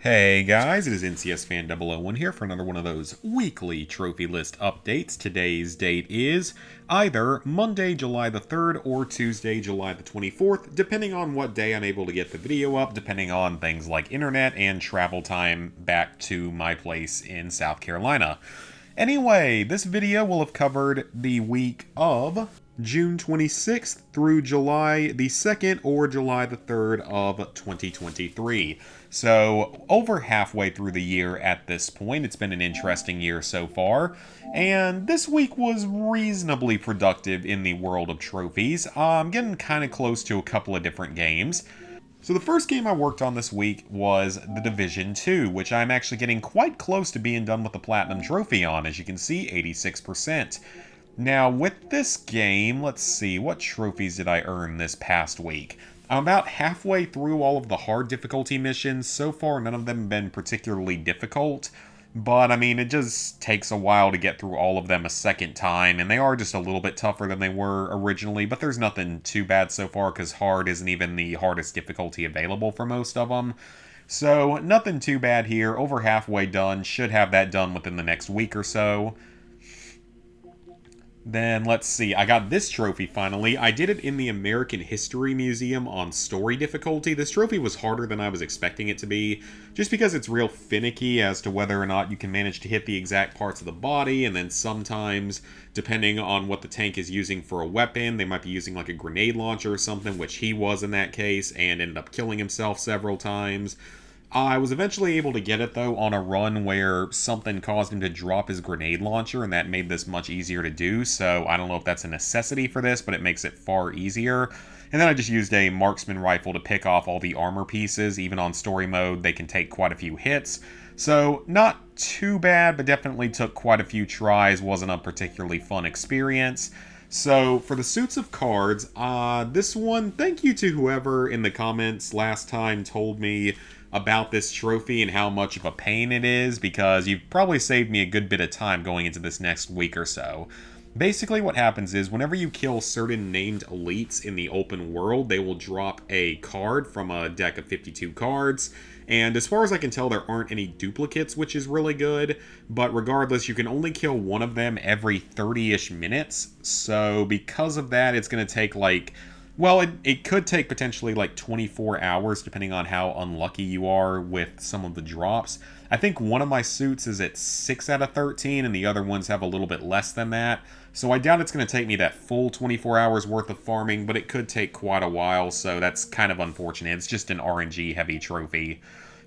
Hey guys, it is NCS Fan 001 here for another one of those weekly trophy list updates. Today's date is either Monday, July the 3rd or Tuesday, July the 24th, depending on what day I'm able to get the video up, depending on things like internet and travel time back to my place in South Carolina. Anyway, this video will have covered the week of June 26th through July the 2nd or July the 3rd of 2023. So, over halfway through the year at this point. It's been an interesting year so far, and this week was reasonably productive in the world of trophies. I'm getting kind of close to a couple of different games. So the first game I worked on this week was The Division 2, which I'm actually getting quite close to being done with the Platinum Trophy on, as you can see, 86%. Now, with this game, let's see, what trophies did I earn this past week? I'm about halfway through all of the hard difficulty missions. So far, none of them have been particularly difficult, but I mean, it just takes a while to get through all of them a second time, and they are just a little bit tougher than they were originally, but there's nothing too bad so far, because hard isn't even the hardest difficulty available for most of them. So, nothing too bad here, over halfway done, should have that done within the next week or so. Then, let's see, I got this trophy finally. I did it in the American History Museum on story difficulty. This trophy was harder than I was expecting it to be, just because it's real finicky as to whether or not you can manage to hit the exact parts of the body, and then sometimes, depending on what the tank is using for a weapon, they might be using like a grenade launcher or something, which he was in that case, and ended up killing himself several times. I was eventually able to get it, though, on a run where something caused him to drop his grenade launcher, and that made this much easier to do, so I don't know if that's a necessity for this, but it makes it far easier. And then I just used a marksman rifle to pick off all the armor pieces. Even on story mode, they can take quite a few hits. So, not too bad, but definitely took quite a few tries. Wasn't a particularly fun experience. So, for the suits of cards, this one, thank you to whoever in the comments last time told me about this trophy and how much of a pain it is, because you've probably saved me a good bit of time going into this next week or so. Basically what happens is, whenever you kill certain named elites in the open world, they will drop a card from a deck of 52 cards, and as far as I can tell, there aren't any duplicates, which is really good, but regardless, you can only kill one of them every 30-ish minutes, so because of that, it's going to take like... Well, it could take potentially like 24 hours, depending on how unlucky you are with some of the drops. I think one of my suits is at 6 out of 13, and the other ones have a little bit less than that. So I doubt it's going to take me that full 24 hours worth of farming, but it could take quite a while, so that's kind of unfortunate. It's just an RNG-heavy trophy.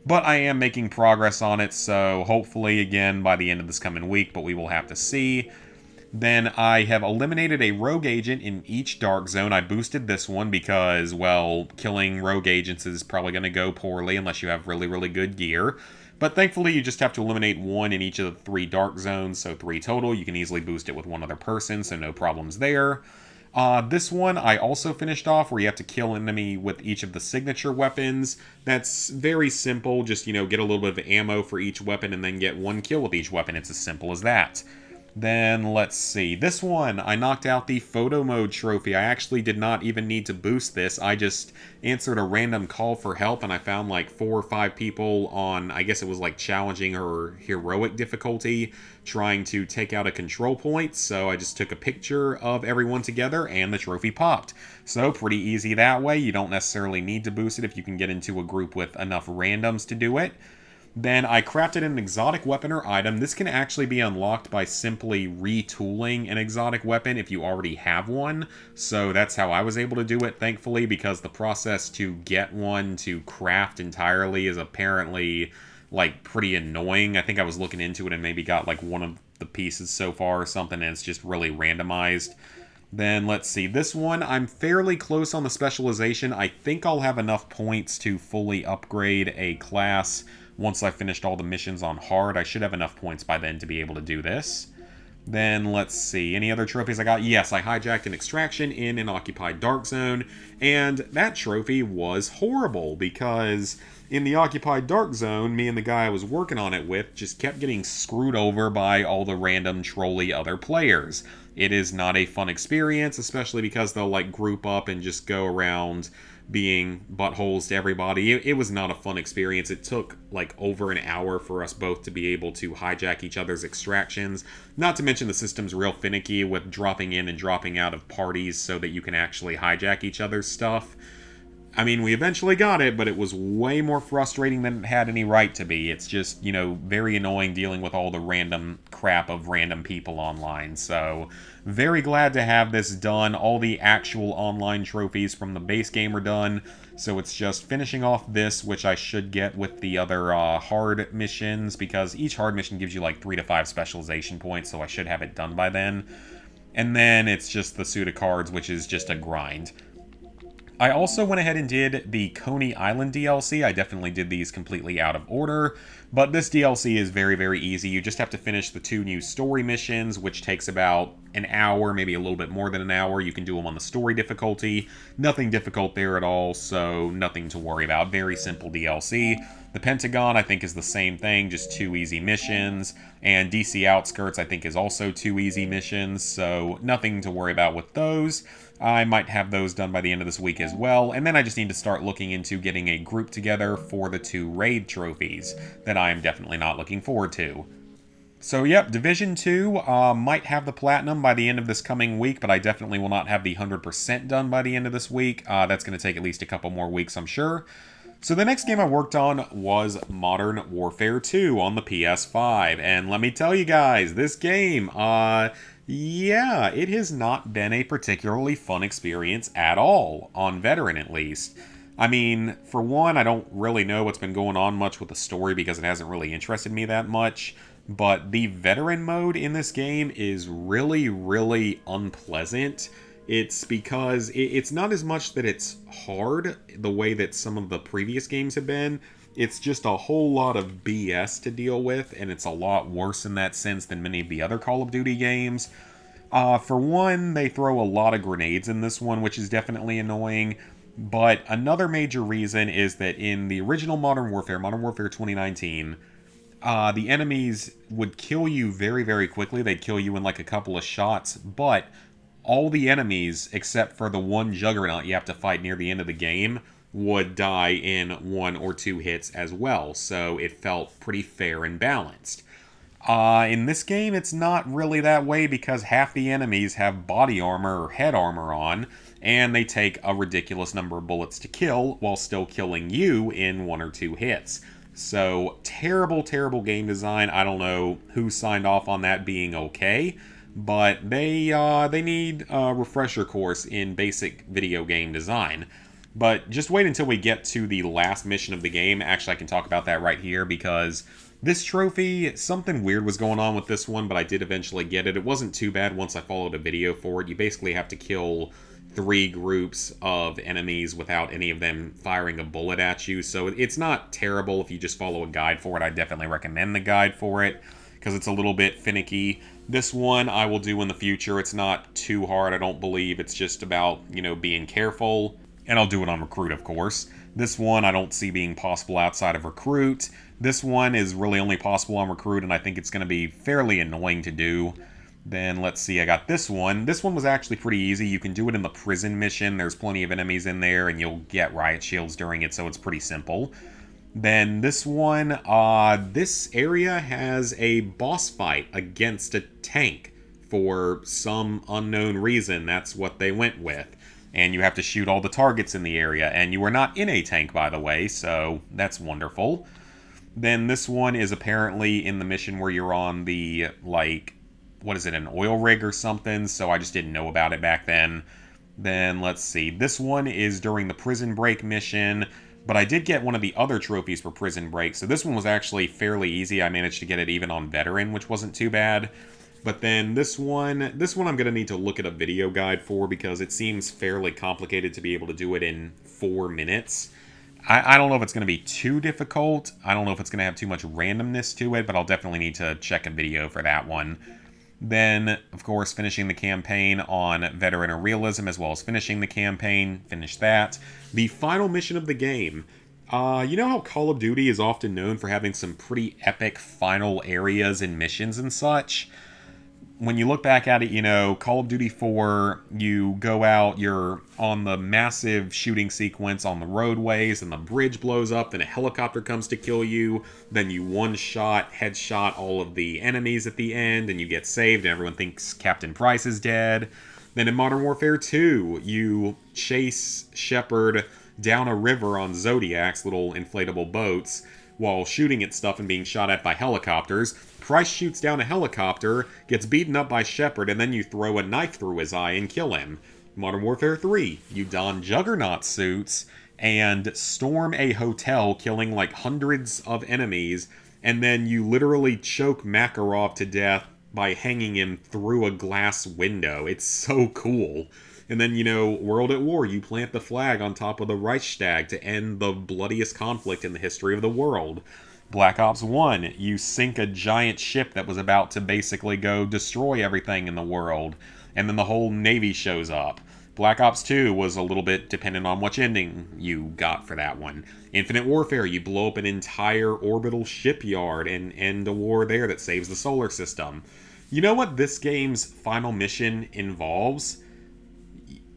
But I am making progress on it, so hopefully, again, by the end of this coming week, but we will have to see. Then I have eliminated a rogue agent in each dark zone. I boosted this one because, well, killing rogue agents is probably going to go poorly unless you have really, really good gear. But thankfully, you just have to eliminate one in each of the 3 dark zones, so 3 total. You can easily boost it with one other person, so no problems there. This one I also finished off, where you have to kill an enemy with each of the signature weapons. That's very simple. Just, get a little bit of ammo for each weapon and then get 1 kill with each weapon. It's as simple as that. Then, let's see. This one, I knocked out the photo mode trophy. I actually did not even need to boost this. I just answered a random call for help, and I found like 4 or 5 people on, I guess it was like challenging or heroic difficulty, trying to take out a control point. So I just took a picture of everyone together, and the trophy popped. So pretty easy that way. You don't necessarily need to boost it if you can get into a group with enough randoms to do it. Then I crafted an exotic weapon or item. This can actually be unlocked by simply retooling an exotic weapon if you already have one. So that's how I was able to do it, thankfully, because the process to get one to craft entirely is apparently, like, pretty annoying. I think I was looking into it and maybe got, like, one of the pieces so far or something, and it's just really randomized. Then, let's see, this one, I'm fairly close on the specialization. I think I'll have enough points to fully upgrade a class. Once I've finished all the missions on hard, I should have enough points by then to be able to do this. Then, let's see, any other trophies I got? Yes, I hijacked an extraction in an occupied dark zone, and that trophy was horrible, because in the occupied dark zone, me and the guy I was working on it with just kept getting screwed over by all the random trolly other players. It is not a fun experience, especially because they'll, like, group up and just go around being buttholes to everybody. It was not a fun experience. It took like over an hour for us both to be able to hijack each other's extractions. Not to mention the system's real finicky with dropping in and dropping out of parties so that you can actually hijack each other's stuff. I mean, we eventually got it, but it was way more frustrating than it had any right to be. It's just, very annoying dealing with all the random crap of random people online. So, very glad to have this done. All the actual online trophies from the base game are done. So it's just finishing off this, which I should get with the other hard missions, because each hard mission gives you like 3 to 5 specialization points, so I should have it done by then. And then it's just the suit of cards, which is just a grind. I also went ahead and did the Coney Island DLC. I definitely did these completely out of order, but this DLC is very, very easy. You just have to finish the 2 new story missions, which takes about an hour, maybe a little bit more than an hour. You can do them on the story difficulty. Nothing difficult there at all, so nothing to worry about. Very simple DLC. The Pentagon, I think, is the same thing, just 2 easy missions. And DC Outskirts, I think, is also 2 easy missions, so nothing to worry about with those. I might have those done by the end of this week as well, and then I just need to start looking into getting a group together for the 2 raid trophies that I am definitely not looking forward to. So yep, Division 2 might have the Platinum by the end of this coming week, but I definitely will not have the 100% done by the end of this week. That's going to take at least a couple more weeks, I'm sure. So the next game I worked on was Modern Warfare 2 on the PS5, and let me tell you guys, this game, yeah, it has not been a particularly fun experience at all, on Veteran at least. I mean, for one, I don't really know what's been going on much with the story because it hasn't really interested me that much, but the Veteran mode in this game is really, really unpleasant. It's because it's not as much that it's hard the way that some of the previous games have been. It's just a whole lot of BS to deal with, and it's a lot worse in that sense than many of the other Call of Duty games. For one, they throw a lot of grenades in this one, which is definitely annoying. But another major reason is that in the original Modern Warfare 2019, the enemies would kill you very, very quickly. They'd kill you in like a couple of shots, but all the enemies, except for the one Juggernaut you have to fight near the end of the game, would die in 1 or 2 hits as well, so it felt pretty fair and balanced. In this game, it's not really that way because half the enemies have body armor or head armor on, and they take a ridiculous number of bullets to kill while still killing you in 1 or 2 hits. So, terrible, terrible game design. I don't know who signed off on that being okay, but they need a refresher course in basic video game design. But just wait until we get to the last mission of the game. Actually, I can talk about that right here because this trophy, something weird was going on with this one, but I did eventually get it. It wasn't too bad once I followed a video for it. You basically have to kill 3 groups of enemies without any of them firing a bullet at you. So it's not terrible if you just follow a guide for it. I definitely recommend the guide for it because it's a little bit finicky. This one I will do in the future. It's not too hard, I don't believe. It's just about, being careful. And I'll do it on Recruit, of course. This one I don't see being possible outside of Recruit. This one is really only possible on Recruit, and I think it's going to be fairly annoying to do. Then, let's see, I got this one. This one was actually pretty easy. You can do it in the prison mission. There's plenty of enemies in there, and you'll get riot shields during it, so it's pretty simple. Then this one, this area has a boss fight against a tank. For some unknown reason, that's what they went with. And you have to shoot all the targets in the area, and you are not in a tank, by the way, so that's wonderful. Then this one is apparently in the mission where you're on the, an oil rig or something, so I just didn't know about it back then. Then, let's see, this one is during the Prison Break mission, but I did get one of the other trophies for Prison Break, so this one was actually fairly easy. I managed to get it even on Veteran, which wasn't too bad. But then this one I'm going to need to look at a video guide for because it seems fairly complicated to be able to do it in 4 minutes. I don't know if it's going to be too difficult. I don't know if it's going to have too much randomness to it, but I'll definitely need to check a video for that one. Then, of course, finishing the campaign on Veteran or Realism, as well as finishing the campaign. Finish that. The final mission of the game. You know how Call of Duty is often known for having some pretty epic final areas and missions and such? when you look back at it, Call of Duty 4, you go out, you're on the massive shooting sequence on the roadways, and the bridge blows up, then a helicopter comes to kill you, then you one-shot, headshot all of the enemies at the end, and you get saved, and everyone thinks Captain Price is dead. Then in Modern Warfare 2, you chase Shepard down a river on Zodiacs, little inflatable boats, while shooting at stuff and being shot at by helicopters. Price shoots down a helicopter, gets beaten up by Shepard, and then you throw a knife through his eye and kill him. Modern Warfare 3, you don Juggernaut suits and storm a hotel, killing like hundreds of enemies, and then you literally choke Makarov to death by hanging him through a glass window. It's so cool. And then, World at War, you plant the flag on top of the Reichstag to end the bloodiest conflict in the history of the world. Black Ops 1, you sink a giant ship that was about to basically go destroy everything in the world, and then the whole Navy shows up. Black Ops 2 was a little bit dependent on which ending you got for that one. Infinite Warfare, you blow up an entire orbital shipyard and end a war there that saves the solar system. You know what this game's final mission involves?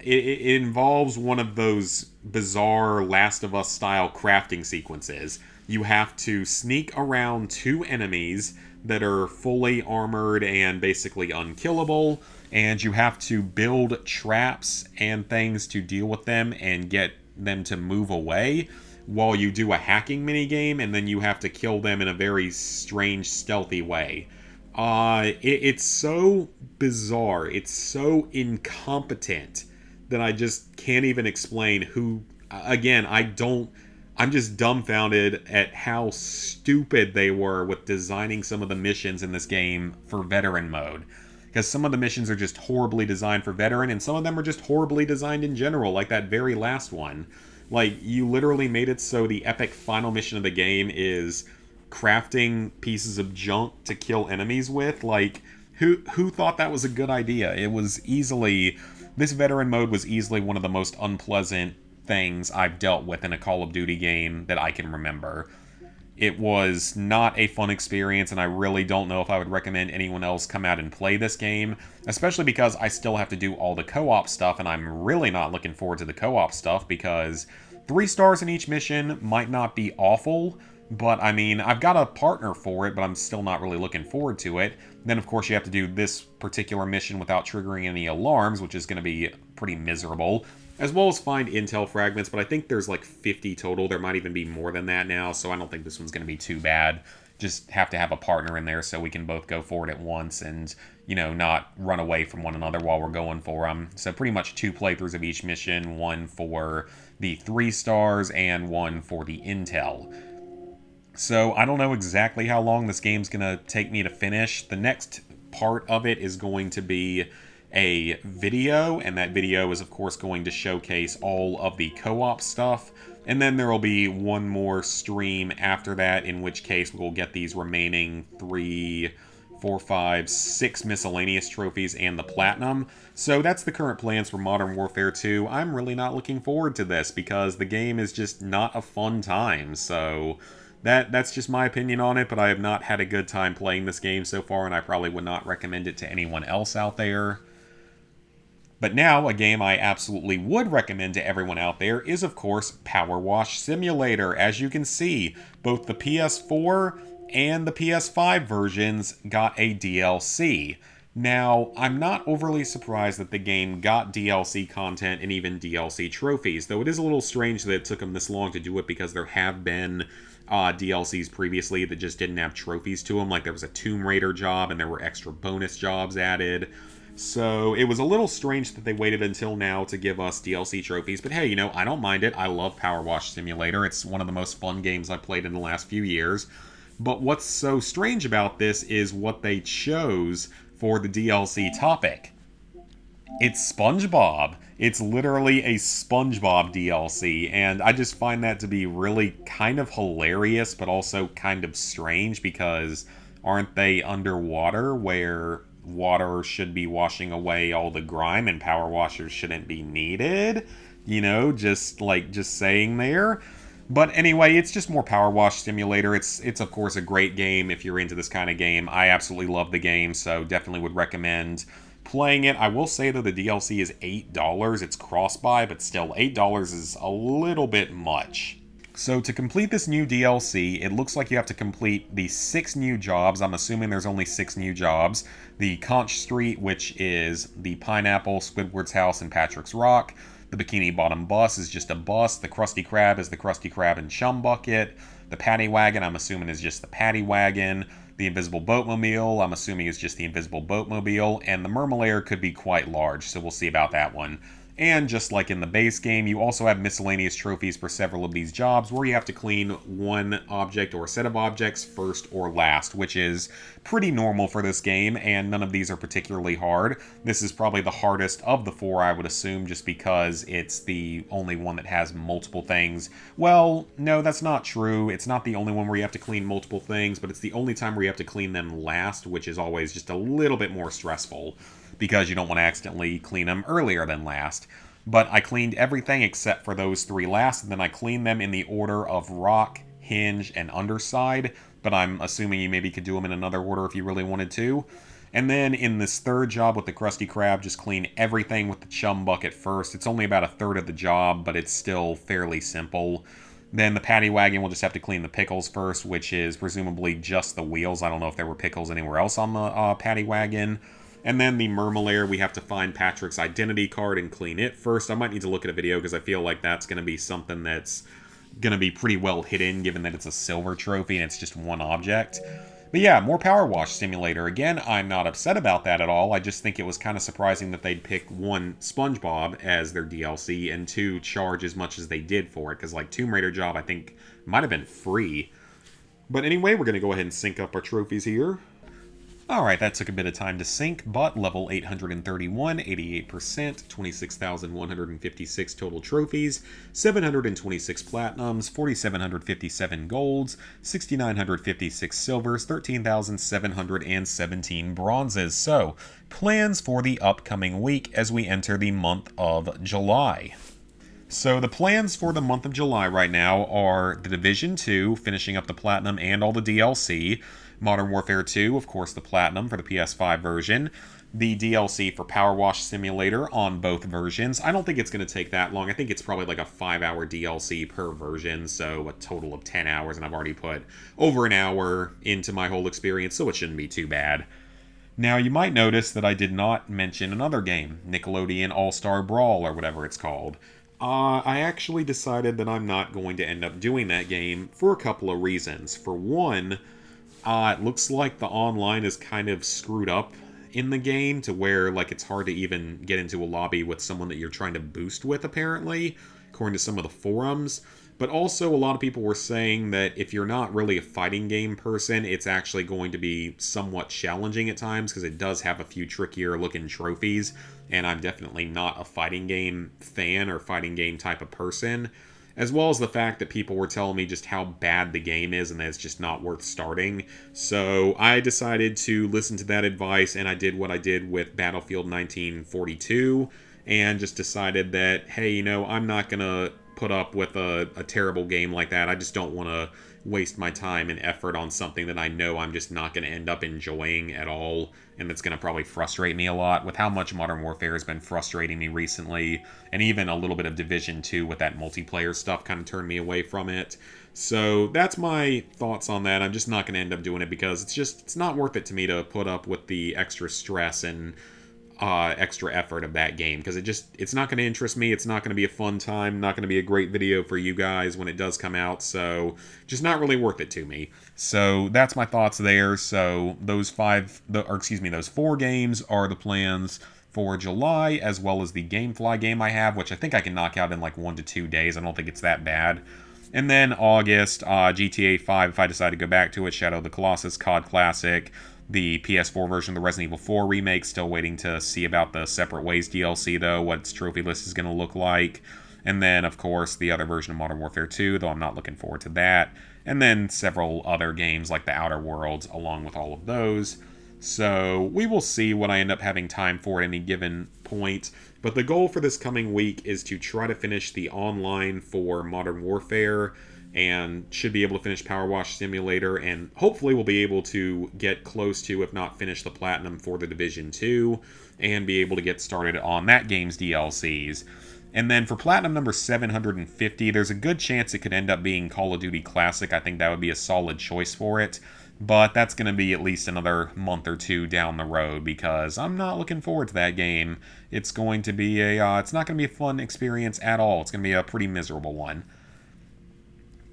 It involves one of those bizarre Last of Us style crafting sequences. You have to sneak around two enemies that are fully armored and basically unkillable, and you have to build traps and things to deal with them and get them to move away while you do a hacking minigame, and then you have to kill them in a very strange, stealthy way. It's so bizarre, it's so incompetent that I just can't even explain who... Again, I'm just dumbfounded at how stupid they were with designing some of the missions in this game for veteran mode. Because some of the missions are just horribly designed for veteran, and some of them are just horribly designed in general, like that very last one. Like, you literally made it so the epic final mission of the game is crafting pieces of junk to kill enemies with. Like, who thought that was a good idea? It was easily... This veteran mode was easily one of the most unpleasant things I've dealt with in a Call of Duty game that I can remember. It was not a fun experience, and I really don't know if I would recommend anyone else come out and play this game, especially because I still have to do all the co-op stuff, and I'm really not looking forward to the co-op stuff, because 3 stars in each mission might not be awful, but I mean, I've got a partner for it, but I'm still not really looking forward to it. Then, of course, you have to do this particular mission without triggering any alarms, which is going to be pretty miserable, as well as find intel fragments, but I think there's like 50 total. There might even be more than that now, so I don't think this one's going to be too bad. Just have to have a partner in there so we can both go for it at once and, not run away from one another while we're going for them. So pretty much 2 playthroughs of each mission, one for the 3 stars and one for the intel. So I don't know exactly how long this game's going to take me to finish. The next part of it is going to be a video, and that video is of course going to showcase all of the co-op stuff, and then there will be one more stream after that, in which case we'll get these remaining 3, 4, 5, 6 miscellaneous trophies and the platinum. So that's the current plans for Modern Warfare 2. I'm really not looking forward to this because the game is just not a fun time, so that's just my opinion on it, but I have not had a good time playing this game so far, and I probably would not recommend it to anyone else out there. But now, a game I absolutely would recommend to everyone out there is, of course, Power Wash Simulator. As you can see, both the PS4 and the PS5 versions got a DLC. Now, I'm not overly surprised that the game got DLC content and even DLC trophies, though it is a little strange that it took them this long to do it because there have been DLCs previously that just didn't have trophies to them, like there was a Tomb Raider job and there were extra bonus jobs added. So it was a little strange that they waited until now to give us DLC trophies, but hey, I don't mind it. I love Power Wash Simulator. It's one of the most fun games I've played in the last few years. But what's so strange about this is what they chose for the DLC topic. It's SpongeBob. It's literally a SpongeBob DLC, and I just find that to be really kind of hilarious, but also kind of strange, because aren't they underwater where water should be washing away all the grime and power washers shouldn't be needed? Just saying there. But anyway, it's just more Power Wash Simulator. It's of course a great game if you're into this kind of game. I absolutely love the game, so definitely would recommend playing it. I will say though the DLC is $8. It's cross-buy, but still $8 is a little bit much. So to complete this new DLC, it looks like you have to complete the 6 new jobs. I'm assuming there's only 6 new jobs. The Conch Street, which is the Pineapple, Squidward's House, and Patrick's Rock. The Bikini Bottom Bus is just a bus. The Krusty Krab is the Krusty Krab and Chum Bucket. The Paddy Wagon, I'm assuming, is just the Paddy Wagon. The Invisible Boatmobile, I'm assuming, is just the Invisible Boatmobile. And the Mermalair could be quite large, so we'll see about that one. And just like in the base game, you also have miscellaneous trophies for several of these jobs where you have to clean one object or a set of objects first or last, which is pretty normal for this game, and none of these are particularly hard. This is probably the hardest of the 4, I would assume, just because it's the only one that has multiple things. Well, no, that's not true. It's not the only one where you have to clean multiple things, but it's the only time where you have to clean them last, which is always just a little bit more stressful, because you don't want to accidentally clean them earlier than last. But I cleaned everything except for those 3 last, and then I cleaned them in the order of rock, hinge, and underside, but I'm assuming you maybe could do them in another order if you really wanted to. And then in this 3rd job with the Krusty Krab, just clean everything with the Chum Bucket first. It's only about a third of the job, but it's still fairly simple. Then the Paddy Wagon will just have to clean the pickles first, which is presumably just the wheels. I don't know if there were pickles anywhere else on the Paddy Wagon. And then the Mermalair, we have to find Patrick's identity card and clean it first. I might need to look at a video because I feel like that's going to be something that's going to be pretty well hidden, given that it's a silver trophy and it's just one object. But yeah, more Power Wash Simulator. Again, I'm not upset about that at all. I just think it was kind of surprising that they'd pick 1, SpongeBob as their DLC, and 2, charge as much as they did for it. Because like Tomb Raider job, I think, might have been free. But anyway, we're going to go ahead and sync up our trophies here. Alright, that took a bit of time to sync, but level 831, 88%, 26,156 total trophies, 726 platinums, 4,757 golds, 6,956 silvers, 13,717 bronzes. So, plans for the upcoming week as we enter the month of July. So the plans for the month of July right now are The Division 2, finishing up the Platinum and all the DLC, Modern Warfare 2, of course the Platinum for the PS5 version, the DLC for Power Wash Simulator on both versions. I don't think it's going to take that long. I think it's probably like a 5-hour DLC per version, so a total of 10 hours, and I've already put over an hour into my whole experience, so it shouldn't be too bad. Now, you might notice that I did not mention another game, Nickelodeon All-Star Brawl, or whatever it's called. I actually decided that I'm not going to end up doing that game for a couple of reasons. For one, it looks like the online is kind of screwed up in the game to where like it's hard to even get into a lobby with someone that you're trying to boost with, apparently, according to some of the forums. But also, a lot of people were saying that if you're not really a fighting game person, it's actually going to be somewhat challenging at times because it does have a few trickier looking trophies, and I'm definitely not a fighting game fan or fighting game type of person. As well as the fact that people were telling me just how bad the game is and that it's just not worth starting. So I decided to listen to that advice, and I did what I did with Battlefield 1942, and just decided that, hey, you know, I'm not going to put up with a terrible game like that. I just don't want to waste my time and effort on something that I know I'm just not going to end up enjoying at all, and that's going to probably frustrate me a lot with how much Modern Warfare has been frustrating me recently, and even a little bit of Division 2 with that multiplayer stuff kind of turned me away from it. So that's my thoughts on that. I'm just not going to end up doing it because it's not worth it to me to put up with the extra stress and extra effort of that game, because it's not going to interest me. It's not going to be a fun time, not going to be a great video for you guys when it does come out, so just not really worth it to me. So that's my thoughts there. So those 4 games are the plans for July, as well as the Gamefly game I have, which I think I can knock out in like 1 to 2 days. I don't think it's that bad. And then August, GTA 5, if I decide to go back to it, Shadow of the Colossus, COD Classic, the PS4 version of the Resident Evil 4 remake, still waiting to see about the Separate Ways DLC, though, what its trophy list is going to look like. And then, of course, the other version of Modern Warfare 2, though I'm not looking forward to that. And then several other games like The Outer Worlds, along with all of those. So we will see what I end up having time for at any given point. But the goal for this coming week is to try to finish the online for Modern Warfare, and should be able to finish Power Wash Simulator, and hopefully we'll be able to get close to, if not finish, the Platinum for the Division 2, and be able to get started on that game's DLCs. And then for Platinum number 750, there's a good chance it could end up being Call of Duty Classic. I think that would be a solid choice for it. But that's going to be at least another month or two down the road, because I'm not looking forward to that game. It's going to be it's not going to be a fun experience at all. It's going to be a pretty miserable one.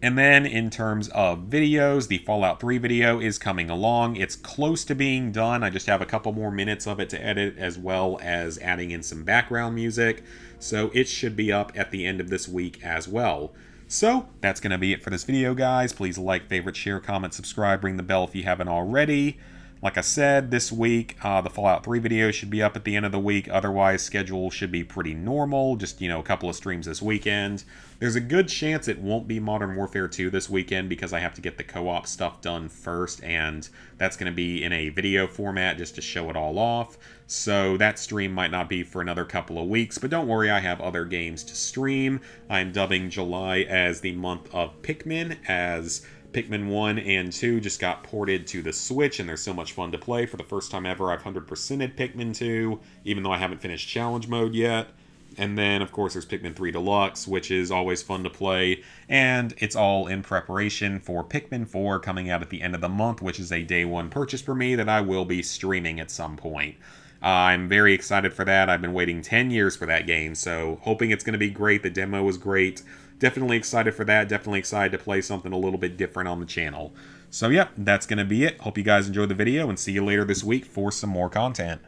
And then in terms of videos, the Fallout 3 video is coming along. It's close to being done. I just have a couple more minutes of it to edit, as well as adding in some background music. So it should be up at the end of this week as well. So that's going to be it for this video, guys. Please like, favorite, share, comment, subscribe, ring the bell if you haven't already. Like I said, this week, the Fallout 3 video should be up at the end of the week. Otherwise, schedule should be pretty normal. Just, a couple of streams this weekend. There's a good chance it won't be Modern Warfare 2 this weekend, because I have to get the co-op stuff done first, and that's going to be in a video format just to show it all off. So that stream might not be for another couple of weeks, but don't worry, I have other games to stream. I'm dubbing July as the month of Pikmin, as Pikmin 1 and 2 just got ported to the Switch, and they're so much fun to play. For the first time ever, I've 100%ed Pikmin 2, even though I haven't finished Challenge Mode yet. And then, of course, there's Pikmin 3 Deluxe, which is always fun to play. And it's all in preparation for Pikmin 4 coming out at the end of the month, which is a day one purchase for me that I will be streaming at some point. I'm very excited for that. I've been waiting 10 years for that game, so hoping it's going to be great. The demo was great. Definitely excited for that. Definitely excited to play something a little bit different on the channel. So yeah, that's going to be it. Hope you guys enjoyed the video, and see you later this week for some more content.